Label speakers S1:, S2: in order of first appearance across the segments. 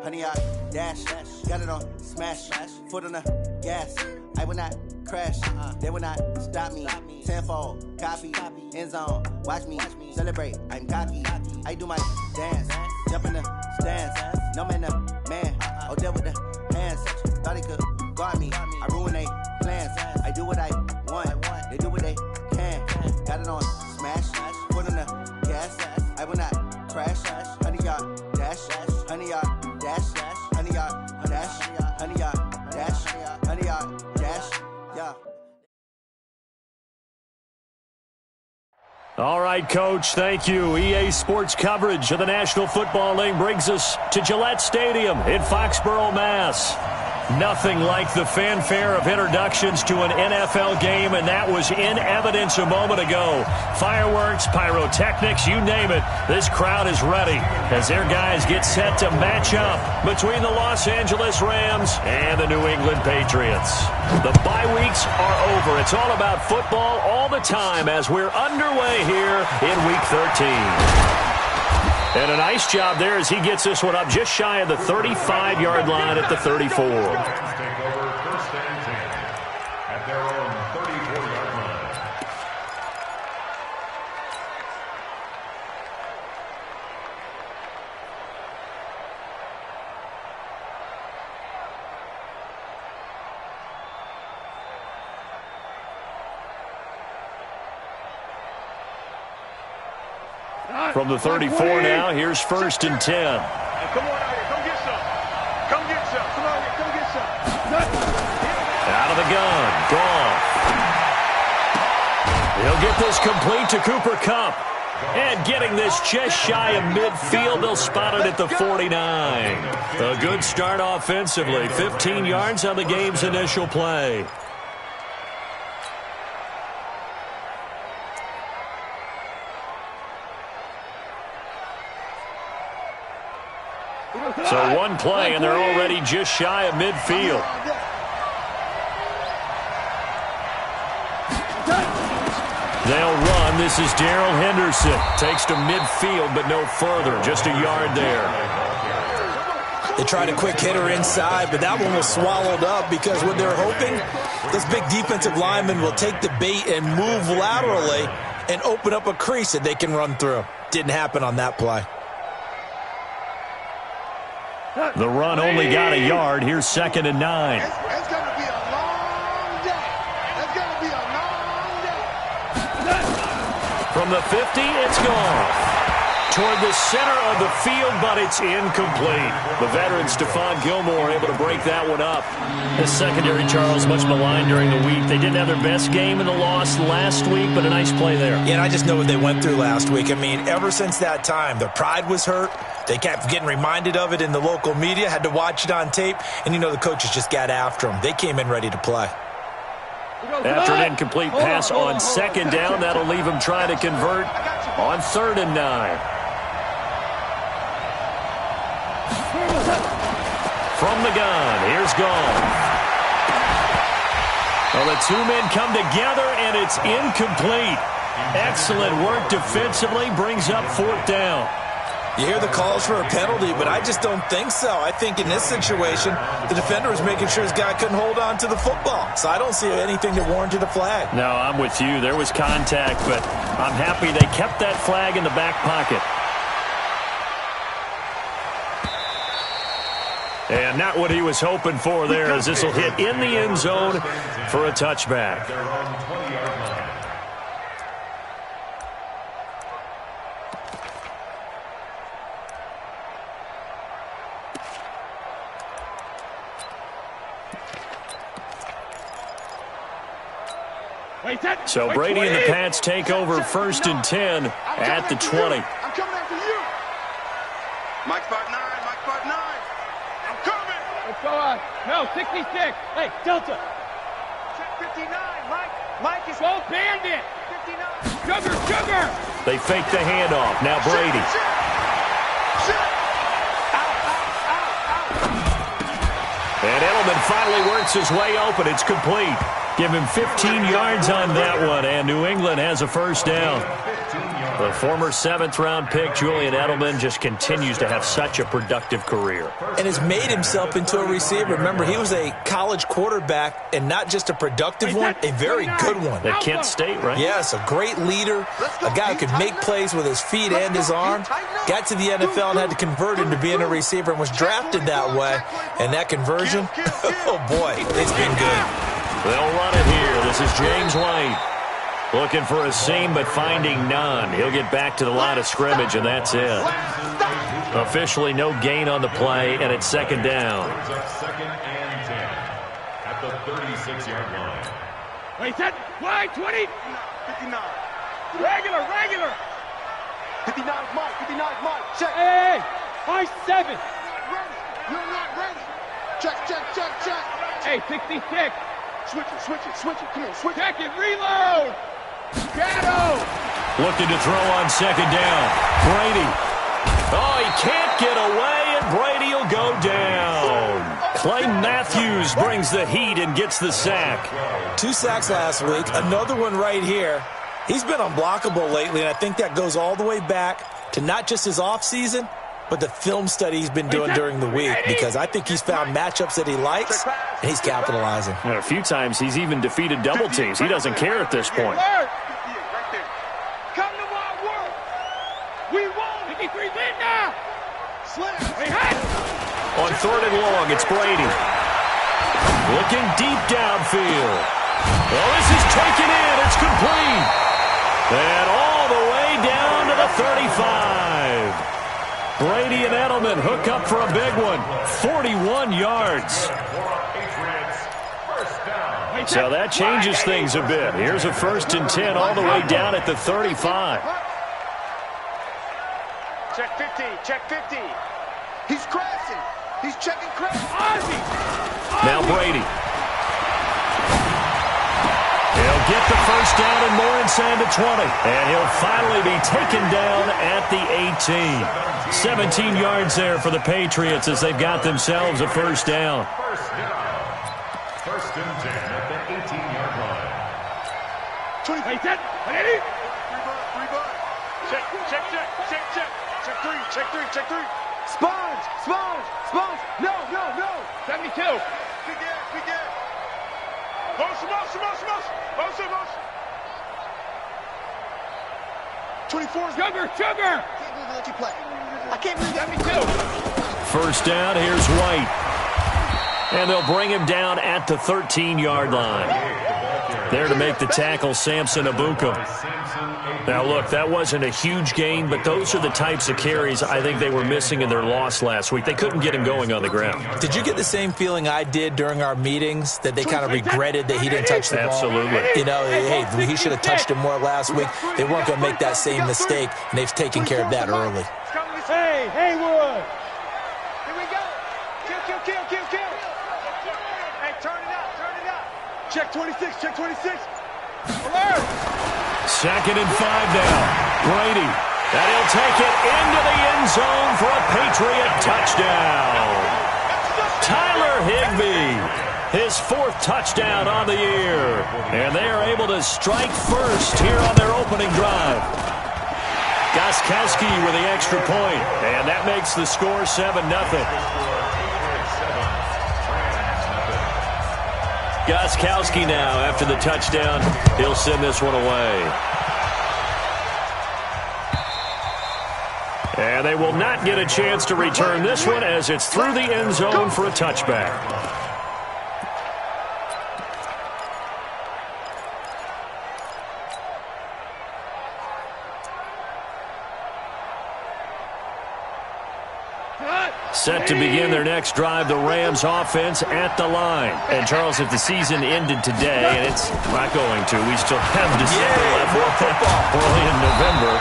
S1: Honey, I dash, got it on smash, foot on the gas. I will not crash, they will not stop me. Tenfold, copy, end zone, watch me celebrate. I'm cocky, I do my dance, jump in the stands. No man, the man, oh, there with the hands. Thought he could guard me, I ruin they plans. I do what I want, they do what they can. Got it on smash, foot on the gas. I will not crash, honey, y'all dash, honey, y'all dash, honey, y'all dash, honey, y'all dash, honey, y'all dash, yeah.
S2: All right, Coach, thank you. EA Sports coverage of the National Football League brings us to Gillette Stadium in Foxborough, Mass. Nothing like the fanfare of introductions to an NFL game, and that was in evidence a moment ago. Fireworks, pyrotechnics, you name it. This crowd is ready as their guys get set to match up between the Los Angeles Rams and the New England Patriots. The bye weeks are over. It's all about football all the time as we're underway here in Week 13. And a nice job there as he gets this one up just shy of the 35-yard line at the 34.
S3: Take over first and 10 at their own 34-yard line.
S2: From the 34 now, here's first and 10.
S4: Come on out here, come get some. Come get some. Come on here, come get some.
S2: Out of the gun, Goff. He'll get this complete to Cooper Kupp. And getting this just shy of midfield, they'll spot it at the 49. A good start offensively, 15 yards on the game's initial play. So one play, and they're already just shy of midfield. They'll run. This is Darrell Henderson. Takes to midfield, but no further. Just a yard there.
S5: They tried a quick hitter inside, but that one was swallowed up because what they're hoping, this big defensive lineman will take the bait and move laterally and open up a crease that they can run through. Didn't happen on that play.
S2: The run only got a yard. Here's second and 9.
S4: It's going to be a long day. It's going to be a long day.
S2: From the 50, it's gone. Toward the center of the field, but it's incomplete. The veteran Stephon Gilmore able to break that one up. This secondary, Charles, much maligned during the week. They didn't have their best game in the loss last week, but a nice play there.
S5: Yeah, and I just know what they went through last week. I mean, ever since that time, their pride was hurt. They kept getting reminded of it in the local media, had to watch it on tape, and you know the coaches just got after them. They came in ready to play.
S2: After an incomplete pass on second down, that'll leave him trying to convert on 3rd and 9. From the gun, here's Goff. Well, the two men come together, and it's incomplete. Excellent work defensively, brings up 4th down.
S5: You hear the calls for a penalty, but I just don't think so. I think in this situation, the defender was making sure his guy couldn't hold on to the football. So I don't see anything that warranted a flag.
S2: No, I'm with you. There was contact, but I'm happy they kept that flag in the back pocket. And not what he was hoping for there, as this will hit in the end zone for a touchback. So Brady and the Pats take over 1st and 10 at the 20.
S4: I'm coming after you. Mike 5'9", Mike 5'9". I'm coming.
S6: Let's go on. No, 66. Hey, Delta.
S4: Check 59, Mike. Mike is...
S6: Go Bandit.
S4: 59.
S6: Sugar.
S2: They fake the handoff. Now Brady.
S4: Shit.
S2: And And Edelman finally works his way open. It's complete. Give him 15 yards on that one, and New England has a first down. The former 7th-round pick, Julian Edelman, just continues to have such a productive career.
S5: And has made himself into a receiver. Remember, he was a college quarterback, and not just a productive one, a very good one.
S2: At Kent State, right?
S5: Yes, a great leader, a guy who could make plays with his feet and his arm. Got to the NFL and had to convert into being a receiver and was drafted that way. And that conversion, oh boy, it's been good.
S2: They'll run it here. This is James White. Looking for a seam, but finding none. He'll get back to the line of scrimmage, and that's it. Officially no gain on the play, and it's second down.
S3: Second and 10 at the 36-yard line.
S6: Wait, set, wide, 20.
S4: 59.
S6: Regular.
S4: 59 Mike. 59 Mike. Check.
S6: Hey, 5-7.
S4: You're not ready. Check.
S6: Hey, 66.
S4: Switch it. Come on, switch it.
S6: Check it, reload. Shadow.
S2: Looking to throw on second down. Brady. Oh, he can't get away, and Brady will go down. Clay Matthews brings the heat and gets the sack.
S5: 2 sacks last week, another one right here. He's been unblockable lately, and I think that goes all the way back to not just his offseason, but the film study he's been doing during the week, because I think he's found matchups that he likes, and he's capitalizing.
S2: And a few times he's even defeated double teams. He doesn't care at this point.
S6: Come to my work. We won. 53's in now. Hey,
S2: On 3rd and long, it's Brady. Looking deep downfield. Well, this is taken in. It's complete. And all the way down to the 35. Brady and Edelman hook up for a big one. 41 yards. So that changes things a bit. Here's a 1st and 10 all the way down at the 35.
S4: Check 50. He's crashing. He's checking crash.
S2: Now Brady. He'll get the first down and more inside the 20. And he'll finally be taken down at the 18. 17 yards there for the Patriots as they've got themselves a first down.
S3: First and 10 at the 18-yard line.
S6: 20. Hey, set. Ready?
S4: Check three. Sponge. No.
S6: 72.
S4: Begin. Motion. 24.
S6: Sugar.
S4: I can't believe
S6: 72.
S2: First down, here's White. And they'll bring him down at the 13-yard line. There to make the tackle, Samson Abuka. Now, look, that wasn't a huge gain, but those are the types of carries I think they were missing in their loss last week. They couldn't get him going on the ground.
S5: Did you get the same feeling I did during our meetings, that they kind of regretted that he didn't touch the ball?
S2: Absolutely.
S5: You know, hey, he should have touched him more last week. They weren't going to make that same mistake, and they've taken care of that early.
S6: Hey, Haywood.
S4: Here we go. Kill. Hey, turn it out. Check 26.
S6: Alert.
S2: 2nd and 5 now. Brady. And he'll take it into the end zone for a Patriot touchdown. Tyler Higbee, his 4th touchdown on the year. And they are able to strike first here on their opening drive. Gostkowski with the extra point, and that makes the score 7-0. Gostkowski now, after the touchdown, he'll send this one away. And they will not get a chance to return this one as it's through the end zone for a touchback. Set to begin their next drive, the Rams offense at the line. And, Charles, if the season ended today, and it's not going to, we still have December left, early in November,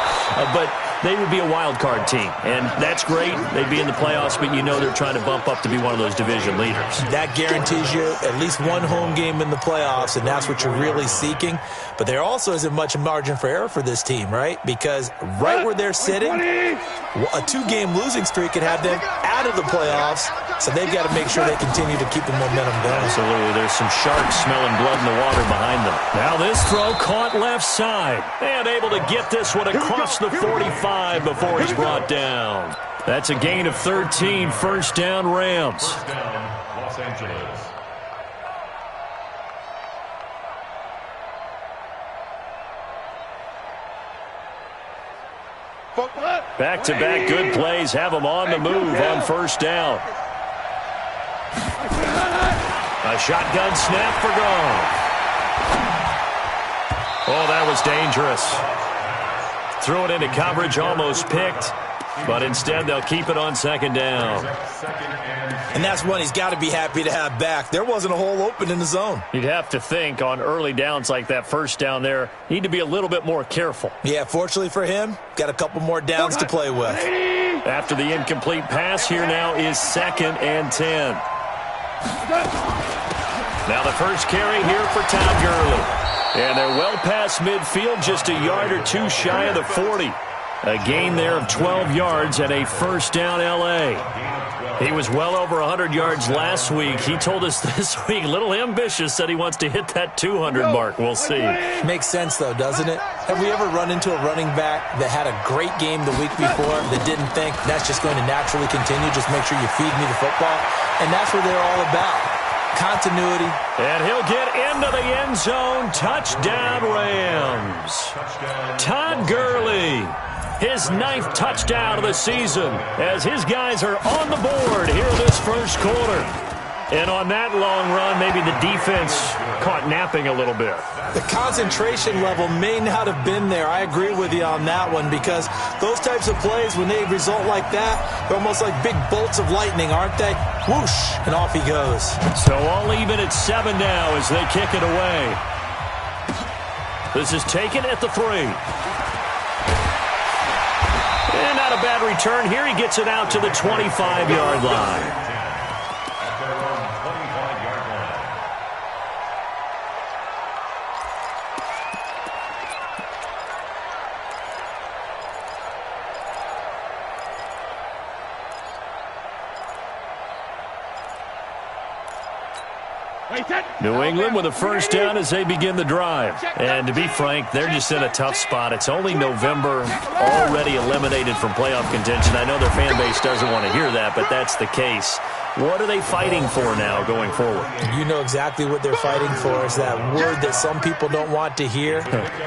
S2: but they would be a wild card team. And that's great. They'd be in the playoffs, but you know they're trying to bump up to be one of those division leaders.
S5: That guarantees you at least one home game in the playoffs, and that's what you're really seeking. But there also isn't much margin for error for this team, right? Because right where they're sitting, a 2-game losing streak could have them out of the playoffs So they've got to make sure they continue to keep the momentum going.
S2: Absolutely. There's some sharks smelling blood in the water behind them. Now this throw caught left side. And able to get this one across the 45 before he's brought down. That's a gain of 13. First down, Rams.
S3: First down, Los Angeles.
S2: Back-to-back good plays have them on the move on first down. A shotgun snap for Gone. Oh, that was dangerous. Threw it into coverage, almost picked. But instead, they'll keep it on second down.
S5: And that's one he's got to be happy to have back. There wasn't a hole open in the zone.
S2: You'd have to think on early downs like that first down there, need to be a little bit more careful.
S5: Yeah, fortunately for him, got a couple more downs to play with.
S2: After the incomplete pass, here now is 2nd and 10. Now the first carry here for Todd Gurley. And they're well past midfield, just a yard or two shy of the 40. A gain there of 12 yards and a first down L.A. He was well over 100 yards last week. He told us this week, a little ambitious, said he wants to hit that 200 mark. We'll see.
S5: Makes sense, though, doesn't it? Have we ever run into a running back that had a great game the week before that didn't think that's just going to naturally continue? Just make sure you feed me the football. And that's what they're all about. Continuity.
S2: And he'll get into the end zone. Touchdown, Rams. Todd Gurley. His 9th touchdown of the season as his guys are on the board here this first quarter. And on that long run, maybe the defense caught napping a little bit.
S5: The concentration level may not have been there. I agree with you on that one because those types of plays, when they result like that, they're almost like big bolts of lightning, aren't they? Whoosh, and off he goes.
S2: So all even at 7 now as they kick it away. This is taken at the 3. And not a bad return here. He gets it out to the 25-yard line. New England with a first down as they begin the drive. And to be frank, they're just in a tough spot. It's only November, already eliminated from playoff contention. I know their fan base doesn't want to hear that, but that's the case. What are they fighting for now going forward?
S5: You know exactly what they're fighting for. Is that word that some people don't want to hear,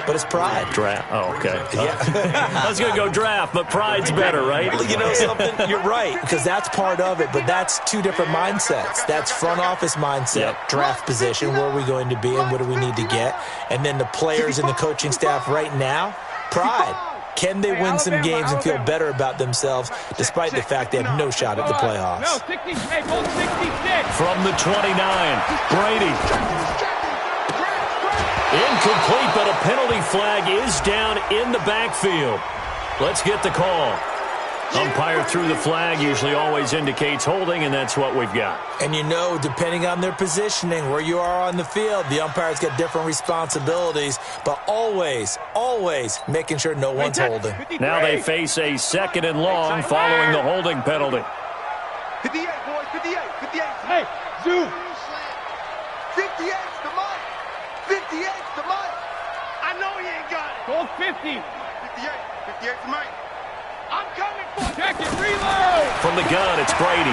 S5: but it's pride.
S2: Draft. Oh, okay.
S5: Yeah.
S2: I was going to go draft, but pride's better, right?
S5: You know something? You're right, because that's part of it, but that's two different mindsets. That's front office mindset, draft position, where are we going to be and what do we need to get? And then the players and the coaching staff right now, pride. Can they win some games and feel better about themselves despite the fact they have no shot at the playoffs?
S2: From the 29, Brady. Incomplete, but a penalty flag is down in the backfield. Let's get the call. Umpire threw the flag, usually always indicates holding, and that's what we've got.
S5: And you know, depending on their positioning, where you are on the field, the umpire's got different responsibilities, but always, always making sure no one's holding.
S2: Now they face a 2nd and long following the holding penalty.
S4: 58, boys, 58, 58.
S6: Hey, zoom.
S4: 58's the mic. 58's the mic. I know he ain't got it.
S6: Gold 50.
S4: 58, 58's the mic. I'm coming for it.
S6: Check it, reload.
S2: From the gun, it's Brady.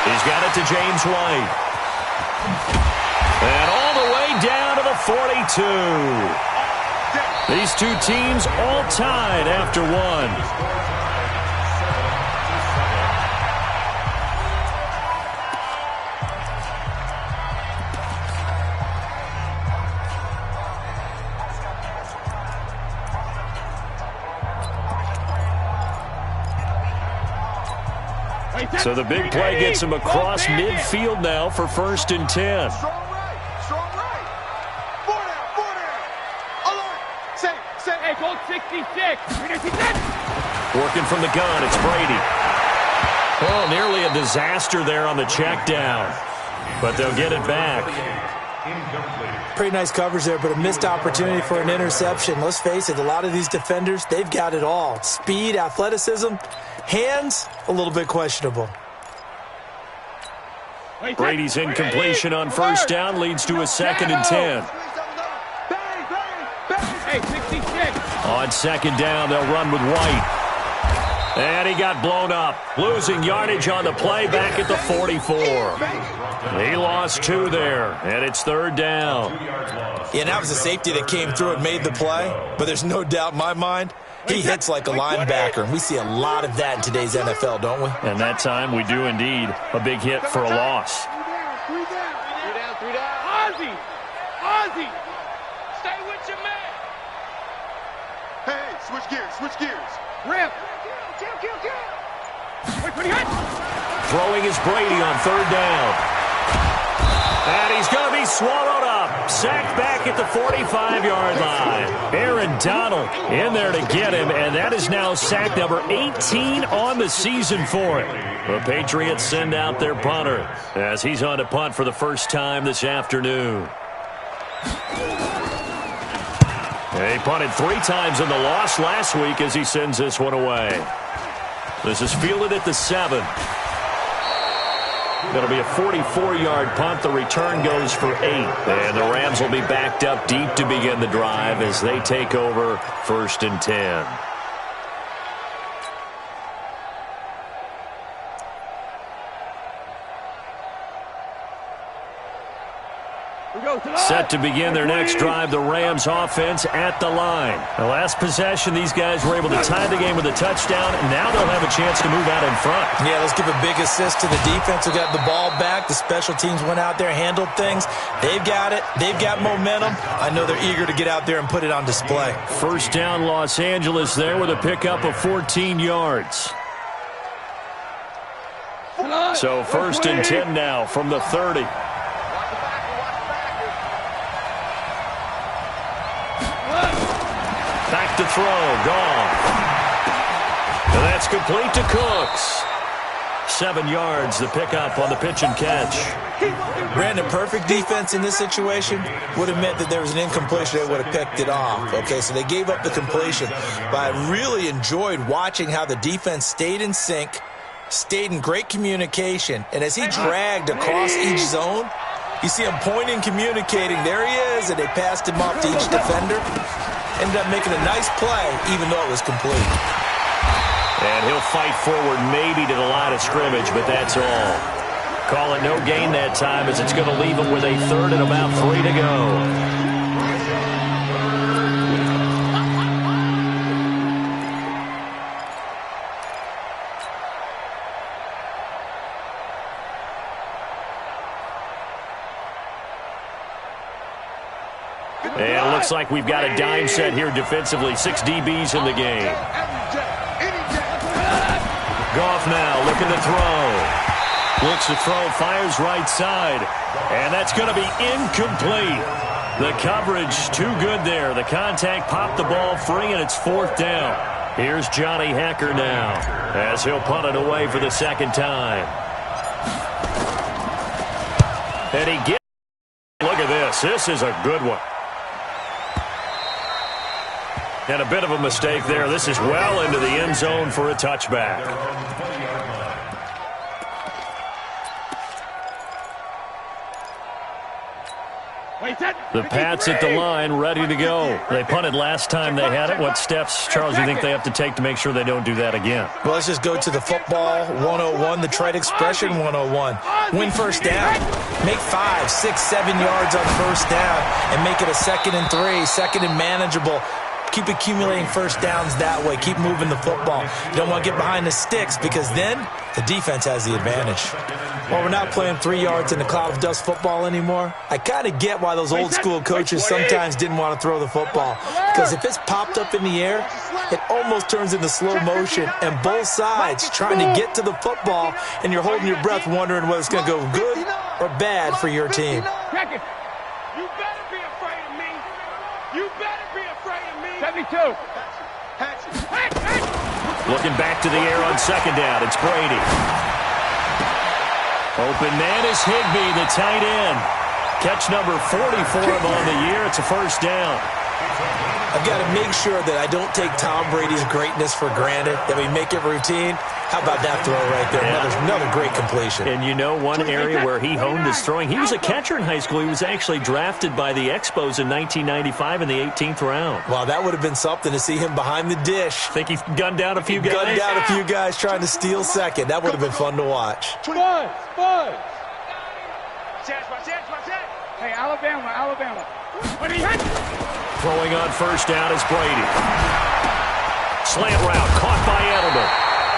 S2: He's got it to James White. And all the way down to the 42. These two teams all tied after one. So the big play gets him across midfield now for 1st and 10.
S4: Strong right, strong right. 4 down. Alert. Say.
S6: Hey, Gold 66.
S2: Working from the gun, it's Brady. Oh, nearly a disaster there on the check down. But they'll get it back.
S5: Pretty nice coverage there, but a missed opportunity for an interception. Let's face it, a lot of these defenders, they've got it all. Speed, athleticism, Hands, a little bit questionable.
S2: Brady's incompletion on first down leads to a 2nd and 10.
S6: Hey, 66.
S2: On 2nd down, they'll run with White. And he got blown up, losing yardage on the play back at the 44. He lost 2 there, and it's 3rd down.
S5: Yeah, that was a safety that came through and made the play, but there's no doubt in my mind, he hits like a linebacker, and we see a lot of that in today's NFL, don't we?
S2: And that time, we do indeed. A big hit for a loss.
S6: 3 down. Ozzie. Stay with your man.
S4: Hey, switch gears.
S6: Rip. Kill. Wait, pretty hot.
S2: Throwing is Brady on 3rd down. And he's going to be swallowed up. Sacked back at the 45-yard line. Aaron Donald in there to get him, and that is now sack number 18 on the season for him. The Patriots send out their punter as he's on to punt for the first time this afternoon. He punted 3 times in the loss last week as he sends this one away. This is fielded at the 7. It'll be a 44-yard punt. The return goes for 8. And the Rams will be backed up deep to begin the drive as they take over 1st and 10. Set to begin their next drive, the Rams offense at the line. The last possession, these guys were able to tie the game with a touchdown, and now they'll have a chance to move out in front.
S5: Yeah, let's give a big assist to the defense who got the ball back. The special teams went out there, handled things. They've got it. They've got momentum. I know they're eager to get out there and put it on display.
S2: First down, Los Angeles there with a pickup of 14 yards. So 1st and 10 now from the 30. Back to throw, gone. And that's complete to Cooks. 7 yards, the pickup on the pitch and catch.
S5: Brandon, perfect defense in this situation would have meant that there was an incompletion. They would have picked it off. Okay, so they gave up the completion. But I really enjoyed watching how the defense stayed in sync, stayed in great communication. And as he dragged across each zone, you see him pointing, communicating. There he is, and they passed him off to each defender. Ended up making a nice play, even though it was complete.
S2: And he'll fight forward maybe to the line of scrimmage, but that's all. Call it no gain that time as it's going to leave him with a 3rd and about 3 to go. And it looks like we've got a dime set here defensively. 6 DBs in the game. Goff now looking to throw. Looks to throw, fires right side. And that's going to be incomplete. The coverage too good there. The contact popped the ball free, and it's 4th down. Here's Johnny Hecker now as he'll punt it away for the 2nd time. And he gets. Look at this. This is a good one. And a bit of a mistake there. This is well into the end zone for a touchback. The Pats at the line, ready to go. They punted last time they had it. What steps, Charles, do you think they have to take to make sure they don't do that again?
S5: Well, let's just go to the football 101, the trade expression 101. Win first down. Make 5, 6, 7 yards on first down and make it a 2nd and 3, 2nd and manageable. Keep accumulating first downs that way. Keep moving the football. You don't want to get behind the sticks because then the defense has the advantage. Well, we're not playing 3 yards in the cloud of dust football anymore. I kind of get why those old school coaches sometimes didn't want to throw the football. Because if it's popped up in the air, it almost turns into slow motion. And both sides trying to get to the football, and you're holding your breath wondering whether it's going to go good or bad for your team.
S6: You better be afraid of me. You better be afraid of me. 72.
S2: Looking back to the air on 2nd down. It's Brady. Open man is Higbee, the tight end. Catch number 40 for him on the year. It's a first down.
S5: I've got to make sure that I don't take Tom Brady's greatness for granted, that we make it routine. How about that throw right there? Another great completion.
S2: And you know one area where he honed his throwing? He was a catcher in high school. He was actually drafted by the Expos in 1995 in the 18th round.
S5: Wow, that would have been something to see him behind the dish.
S2: Think he gunned down a few guys?
S5: Gunned down a few guys trying to steal second. That would have been fun to watch.
S6: Five. Hey, Alabama. What do you hit?
S2: Throwing on first down is Brady. Slant route caught by Edelman.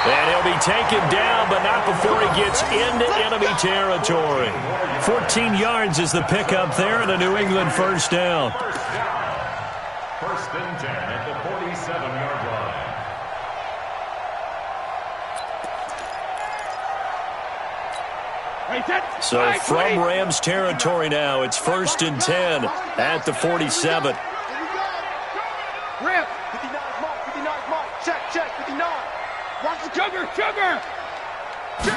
S2: And he'll be taken down, but not before he gets into enemy territory. 14 yards is the pickup there and a New England first down.
S3: First and 10 at the 47-yard line.
S2: So from Rams territory now, it's first and 10 at the 47.
S6: Rip.
S4: 59 mark. Check, 59.
S6: Watch the sugar.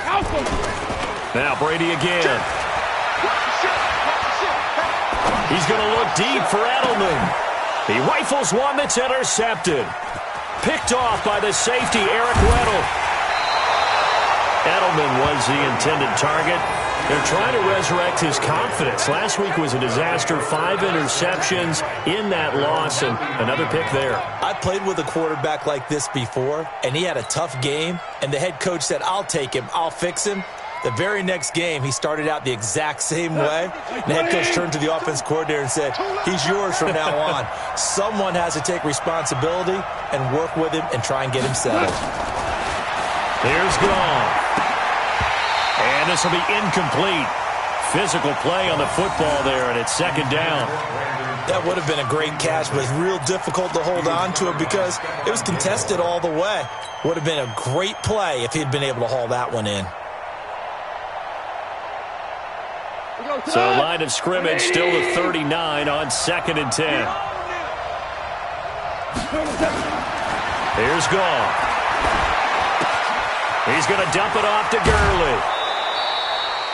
S6: Out them.
S2: Now Brady again. He's going to look deep for Edelman. He rifles one that's intercepted. Picked off by the safety, Eric Weddle. Edelman was the intended target. They're trying to resurrect his confidence. Last week was a disaster. 5 interceptions in that loss, and another pick there.
S5: I played with a quarterback like this before, and he had a tough game, and the head coach said, I'll take him, I'll fix him. The very next game, he started out the exact same way. The head coach turned to the offense coordinator and said, he's yours from now on. Someone has to take responsibility and work with him and try and get him settled.
S2: Here's Gone. And this will be incomplete. Physical play on the football there, and it's second down.
S5: That would have been a great catch, but it's real difficult to hold on to it because it was contested all the way. Would have been a great play if he'd been able to haul that one in.
S2: So line of scrimmage still to 39 on second and 10. Here's Gone. He's going to dump it off to Gurley.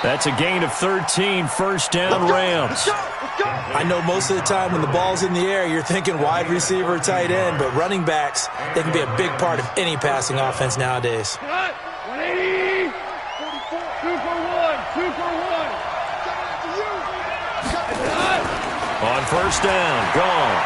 S2: That's a gain of 13, first down Rams.
S5: I know most of the time when the ball's in the air, you're thinking wide receiver, tight end, but running backs, they can be a big part of any passing offense nowadays.
S6: 180. 2 for 1.
S2: On first down, Gone.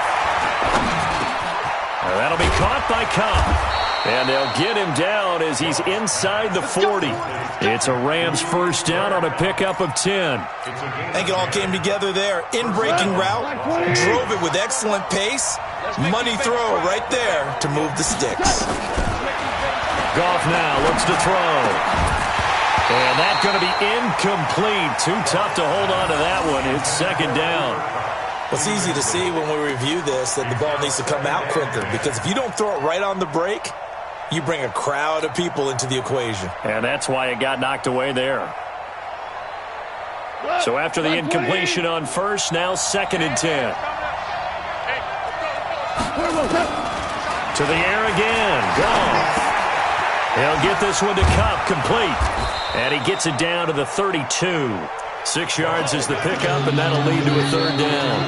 S2: That'll be caught by Cobb. And they'll get him down as he's inside the 40. It's a Rams first down on a pickup of 10.
S5: I think it all came together there. In-breaking route, drove it with excellent pace. Money throw right there to move the sticks.
S2: Goff now looks to throw. And that's going to be incomplete. Too tough to hold on to that one. It's second down.
S5: It's easy to see when we review this that the ball needs to come out quicker because if you don't throw it right on the break, you bring a crowd of people into the equation.
S2: And that's why it got knocked away there. So after the incompletion on first, now second and 10. To the air again. Gone. He'll get this one to Kupp, complete. And he gets it down to the 32. 6 yards is the pickup, and that'll lead to a third down.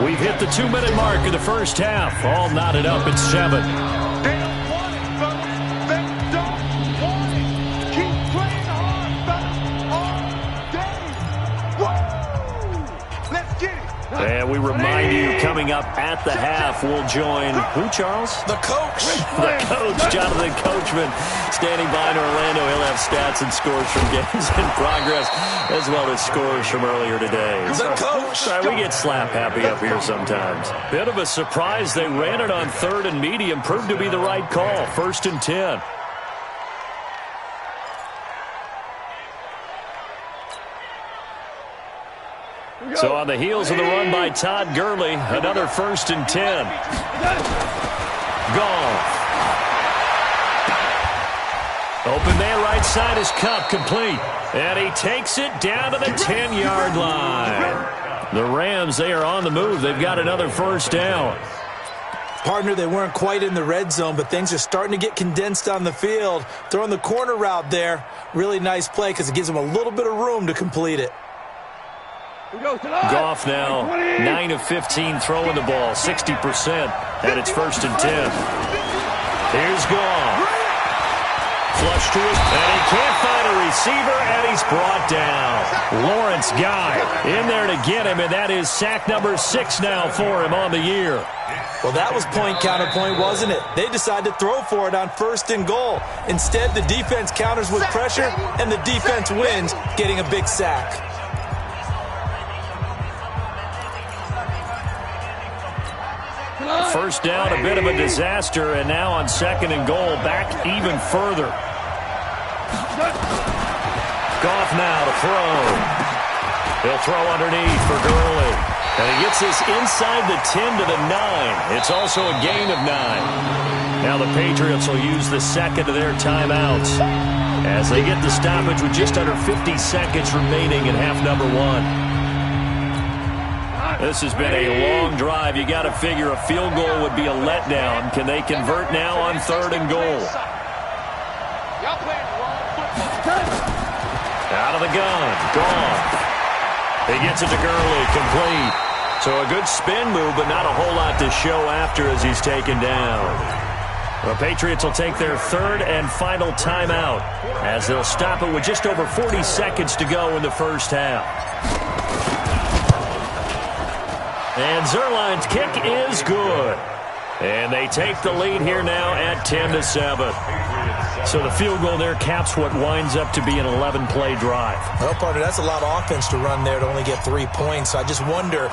S2: We've hit the 2-minute mark of the first half. All knotted up at 7.
S4: They don't want it, fellas. They don't want it. Keep playing hard, fellas. All day. Woo! Let's get it.
S2: And we remind you, coming up at the half, we'll join who, Charles?
S5: The coach.
S2: The coach, Jonathan Coachman, standing by in Orlando. He'll have stats and scores from games in progress, as well as scores from earlier today.
S5: The coach.
S2: We get slap happy up here sometimes. Bit of a surprise. They ran it on third and medium. Proved to be the right call. First and 10. So on the heels of the run by Todd Gurley, another first and 10. Gone. Open man right side is Kupp, complete. And he takes it down to the 10-yard line. The Rams, they are on the move. They've got another first down.
S5: Partner, they weren't quite in the red zone, but things are starting to get condensed on the field. Throwing the corner route there. Really nice play because it gives them a little bit of room to complete it.
S2: Goff now 9 of 15 throwing the ball, 60%, and it's 1st and 10. Here's Goff. Flush to his, and he can't find a receiver, and he's brought down. Lawrence Guy in there to get him, and that is sack number 6 now for him on the year.
S5: Well, that was point counterpoint, wasn't it? They decided to throw for it on 1st and goal. Instead, the defense counters with pressure, and the defense wins, getting a big sack.
S2: First down, a bit of a disaster, and now on 2nd and goal, back even further. Goff now to throw. He'll throw underneath for Gurley. And he gets this inside the 10 to the 9. It's also a gain of 9. Now the Patriots will use the second of their timeouts as they get the stoppage with just under 50 seconds remaining in half number 1. This has been a long drive. You got to figure a field goal would be a letdown. Can they convert now on 3rd and goal? Out of the gun. Gone. He gets it to Gurley. Complete. So a good spin move, but not a whole lot to show after as he's taken down. The Patriots will take their 3rd and final timeout as they'll stop it with just over 40 seconds to go in the first half. And Zerline's kick is good. And they take the lead here now at 10-7. So the field goal there caps what winds up to be an 11-play drive.
S5: Well, partner, that's a lot of offense to run there to only get 3 points. So I just wonder,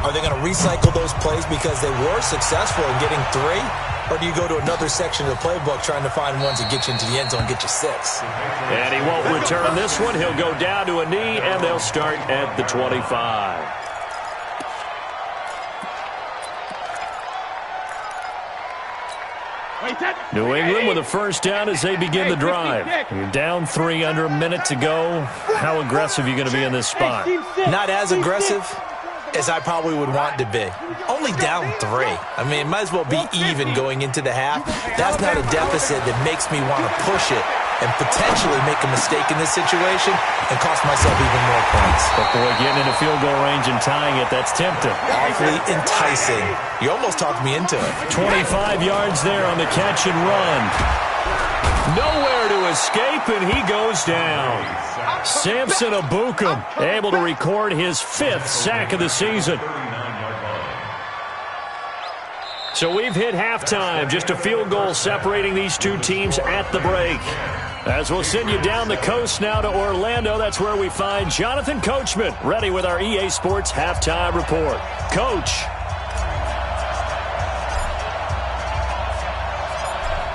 S5: are they going to recycle those plays because they were successful in getting 3? Or do you go to another section of the playbook trying to find ones that get you into the end zone and get you 6?
S2: And he won't return this one. He'll go down to a knee, and they'll start at the 25. New England with a first down as they begin the drive. You're down 3, under a minute to go. How aggressive are you going to be in this spot?
S5: Not as aggressive as I probably would want to be. Only down 3. I mean, it might as well be even going into the half. That's not a deficit that makes me want to push it and potentially make a mistake in this situation and cost myself even more points.
S2: But boy, getting into field goal range and tying it, that's tempting.
S5: Awfully enticing. You almost talked me into it.
S2: 25 yards there on the catch and run. Nowhere to escape, and he goes down. Samson Abukum able to record his 5th sack of the season. So we've hit halftime. Just a field goal separating these two teams at the break. As we'll send you down the coast now to Orlando, that's where we find Jonathan Coachman, ready with our EA Sports Halftime Report. Coach.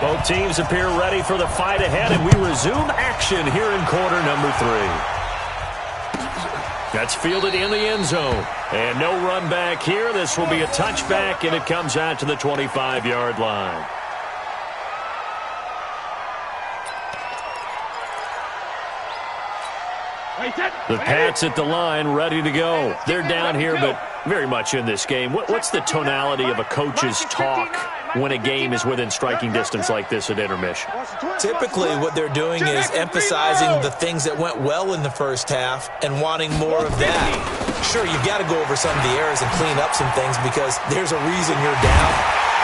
S2: Both teams appear ready for the fight ahead, and we resume action here in quarter number 3. That's fielded in the end zone. And no run back here. This will be a touchback, and it comes out to the 25-yard line. The Pats at the line, ready to go. They're down here, but very much in this game. What's the tonality of a coach's talk when a game is within striking distance like this at intermission?
S5: Typically, what they're doing is emphasizing the things that went well in the first half and wanting more of that. Sure, you've got to go over some of the errors and clean up some things because there's a reason you're down.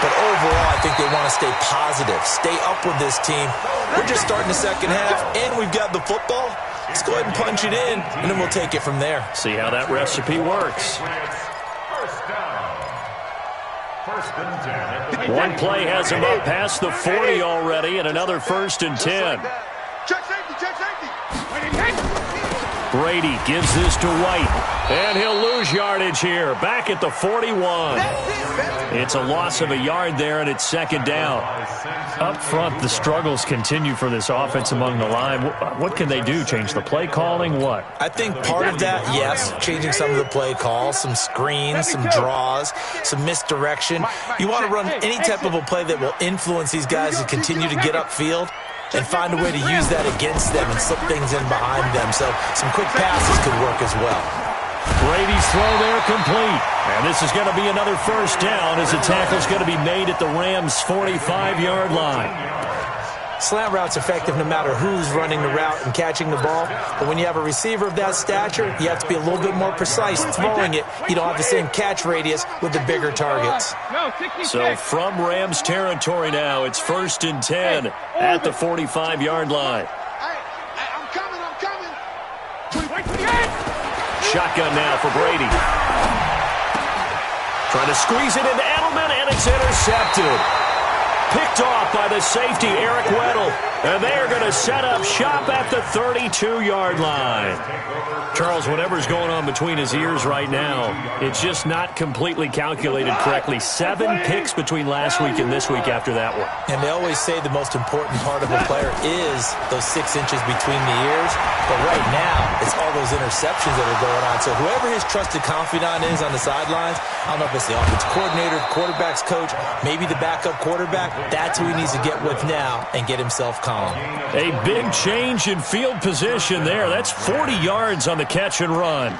S5: But overall, I think they want to stay positive, stay up with this team. We're just starting the second half, and we've got the football. Let's go ahead and punch it in, and then we'll take it from there.
S2: See how that recipe works. One play has him up past the 40 already, and another 1st and 10.
S4: Check safety, check safety.
S2: Brady gives this to White, and he'll lose yardage here. Back at the 41. It's a loss of a yard there, and it's 2nd down. Up front, the struggles continue for this offense among the line. What can they do? Change the play calling? What?
S5: I think part of that, yes, changing some of the play calls, some screens, some draws, some misdirection. You want to run any type of a play that will influence these guys to continue to get upfield and find a way to use that against them and slip things in behind them. So some quick passes could work as well.
S2: Brady's throw there complete. And this is going to be another 1st down as the tackle's going to be made at the Rams' 45-yard line.
S5: Slant route's effective no matter who's running the route and catching the ball. But when you have a receiver of that stature, you have to be a little bit more precise throwing it. You don't have the same catch radius with the bigger targets.
S2: So from Rams territory now, it's 1st and 10 at the 45-yard line.
S4: I'm coming.
S2: Shotgun now for Brady. Trying to squeeze it into Edelman, and it's intercepted. Picked off by the safety, Eric Weddle. And they are going to set up shop at the 32-yard line. Charles, whatever's going on between his ears right now, it's just not completely calculated correctly. 7 picks between last week and this week after that one.
S5: And they always say the most important part of a player is those 6 inches between the ears. But right now, it's all those interceptions that are going on. So whoever his trusted confidant is on the sidelines, I don't know if it's the offensive coordinator, the quarterback's coach, maybe the backup quarterback, that's who he needs to get with now and get himself calm.
S2: A big change in field position there. That's 40 yards on the catch and run.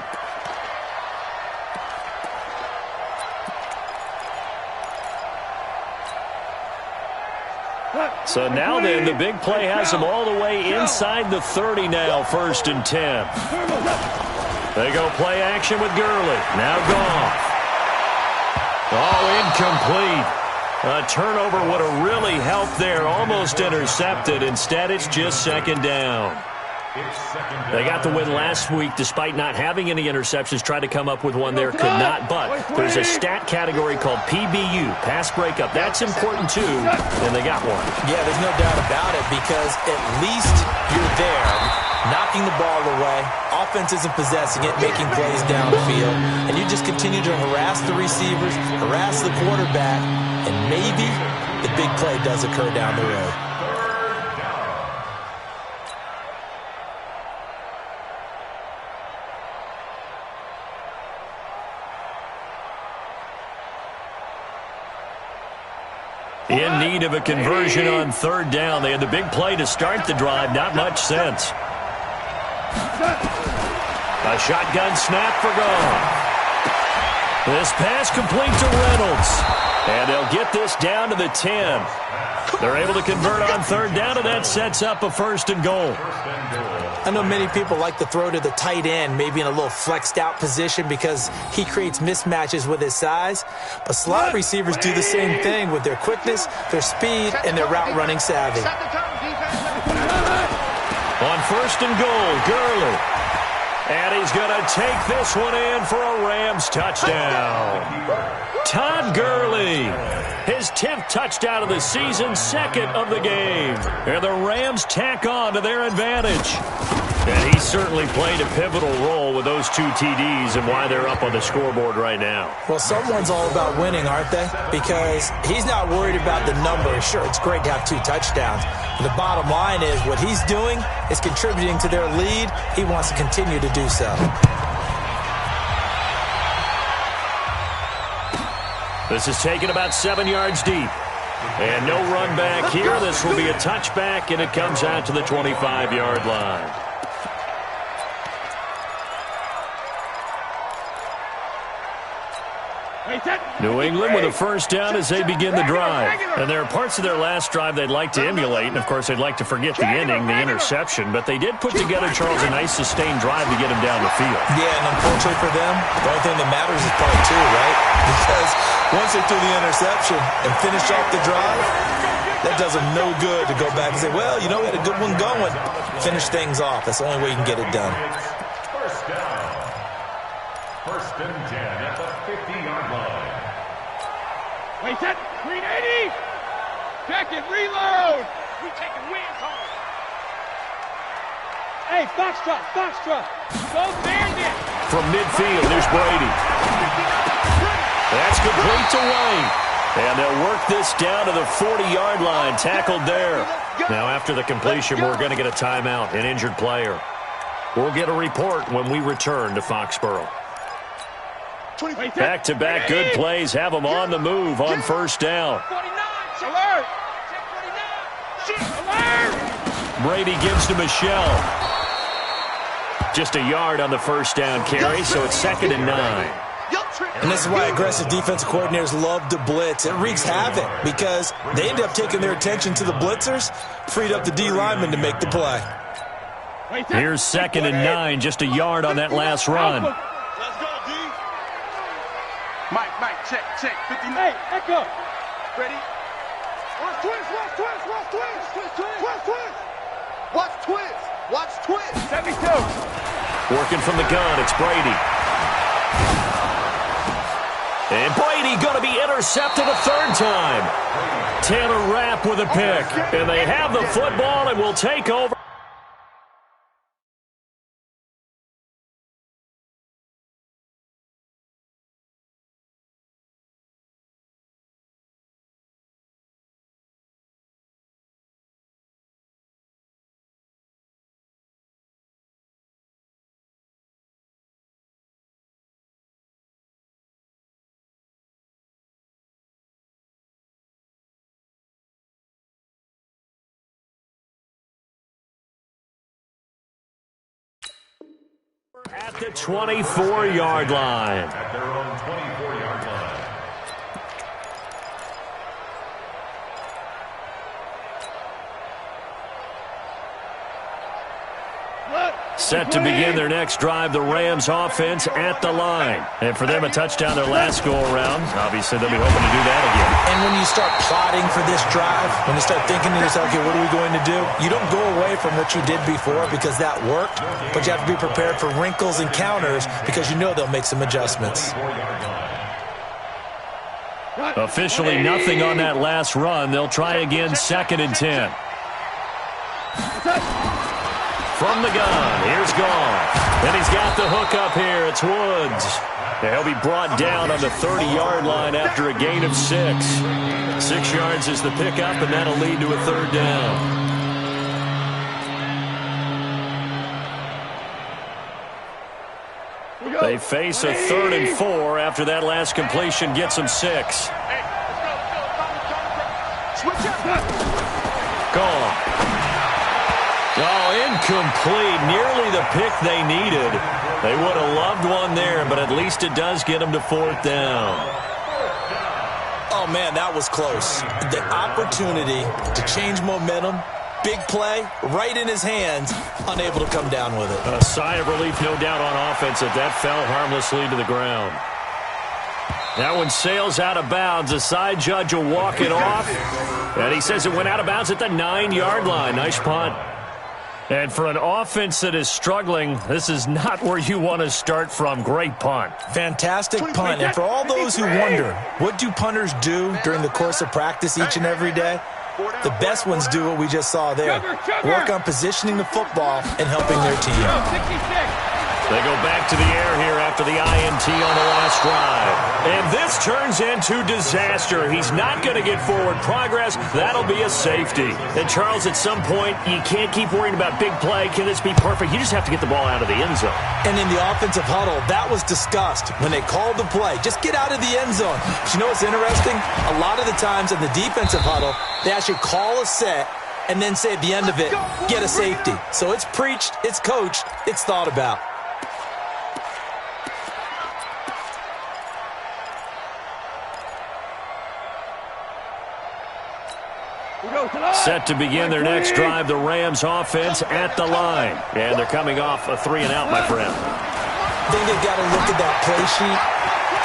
S2: So now then, the big play has them all the way inside the 30 now, 1st and 10. They go play action with Gurley. Now Goff. Oh, incomplete. A turnover would have really helped there. Almost intercepted. Instead, it's just 2nd down. They got the win last week despite not having any interceptions. Tried to come up with one there, could not. But there's a stat category called PBU, pass breakup. That's important too, and they got one.
S5: Yeah, there's no doubt about it because at least you're there, knocking the ball away. Offense isn't possessing it, making plays downfield. And you just continue to harass the receivers, harass the quarterback, and maybe the big play does occur down the road.
S2: In need of a conversion on 3rd down. They had the big play to start the drive. Not much sense. A shotgun snap for Goff. This pass complete to Reynolds. And they'll get this down to the 10. They're able to convert on 3rd down, and that sets up a 1st and goal.
S5: I know many people like to throw to the tight end, maybe in a little flexed out position because he creates mismatches with his size. But slot receivers do the same thing with their quickness, their speed, and their route running savvy.
S2: On 1st and goal, Gurley. And he's going to take this one in for a Rams touchdown. Todd Gurley, his 10th touchdown of the season, 2nd of the game. And the Rams tack on to their advantage. And he certainly played a pivotal role with those 2 TDs and why they're up on the scoreboard right now.
S5: Well, someone's all about winning, aren't they? Because he's not worried about the numbers. Sure, it's great to have 2 touchdowns. But the bottom line is what he's doing is contributing to their lead. He wants to continue to do so.
S2: This is taken about 7 yards deep. And no run back here. This will be a touchback, and it comes out to the 25-yard line. New England with a 1st down as they begin the drive. And there are parts of their last drive they'd like to emulate. And, of course, they'd like to forget the inning, the interception. But they did put together, Charles, a nice sustained drive to get him down the field.
S5: Yeah, and unfortunately for them, the only thing that matters is part 2, right? Because once they threw the interception and finished off the drive, that does them no good to go back and say, well, you know, we had a good one going. Finish things off. That's the only way you can get it done.
S3: 1st down. 1st and 10 at the 50-yard line.
S6: Wait, set. 380. Check it. Reload. We taking wins home. Hey, Foxtrot. Go Bandit.
S2: From midfield, there's Brady. That's complete to White. And they'll work this down to the 40-yard line. Tackled there. Now, after the completion, we're going to get a timeout, an injured player. We'll get a report when we return to Foxborough. Back-to-back good plays have them on the move on 1st down.
S6: Alert.
S2: Brady gives to Michelle. Just a yard on the 1st down carry, so it's 2nd and 9.
S5: And this is why aggressive defensive coordinators love to blitz. It wreaks havoc because they end up taking their attention to the blitzers, freed up the D lineman to make the play.
S2: Here's 2nd and 9, just a yard on that last run.
S6: Let's go, D. Mike, check. 58, echo. Ready?
S4: Watch twist. Watch twist.
S6: 72.
S2: Working from the gun, it's Brady. And Brady going to be intercepted a 3rd time. Taylor Rapp with a pick. And they have the football and will take over. At the 24-yard line.
S3: At their own 24-yard line.
S2: Set to begin their next drive, the Rams offense at the line. And for them, a touchdown their last go-around. Obviously, they'll be hoping to do that again.
S5: And when you start plotting for this drive, when you start thinking to yourself, okay, what are we going to do? You don't go away from what you did before because that worked, but you have to be prepared for wrinkles and counters because you know they'll make some adjustments.
S2: Officially nothing on that last run. They'll try again, 2nd and 10. From the gun, here's Goff. And he's got the hook up here. It's Woods. He'll be brought down on the 30-yard line after a gain of 6. 6 yards is the pickup, and that'll lead to a 3rd down. They face a 3rd and 4 after that last completion gets them 6. Goff. Oh, incomplete. Nearly the pick they needed. They would have loved one there, but at least it does get them to 4th down.
S5: Oh, man, that was close. The opportunity to change momentum, big play, right in his hands, unable to come down with it.
S2: A sigh of relief, no doubt, on offense that fell harmlessly to the ground. That one sails out of bounds. The side judge will walk it off. And he says it went out of bounds at the 9-yard line. Nice punt. And for an offense that is struggling, this is not where you want to start from. Great punt.
S5: Fantastic punt. And for all those who wonder, what do punters do during the course of practice each and every day? The best ones do what we just saw there. Work on positioning the football and helping their team.
S2: They go back to the air here after the INT on the last drive. And this turns into disaster. He's not going to get forward progress. That'll be a safety. And, Charles, at some point, you can't keep worrying about big play. Can this be perfect? You just have to get the ball out of the end zone.
S5: And in the offensive huddle, that was discussed when they called the play. Just get out of the end zone. But you know what's interesting? A lot of the times in the defensive huddle, they actually call a set and then say at the end of it, get a safety. So it's preached, it's coached, it's thought about.
S2: Set to begin their next drive, the Rams offense at the line. And they're coming off a 3-and-out, my friend.
S5: I think they've got to look at that play sheet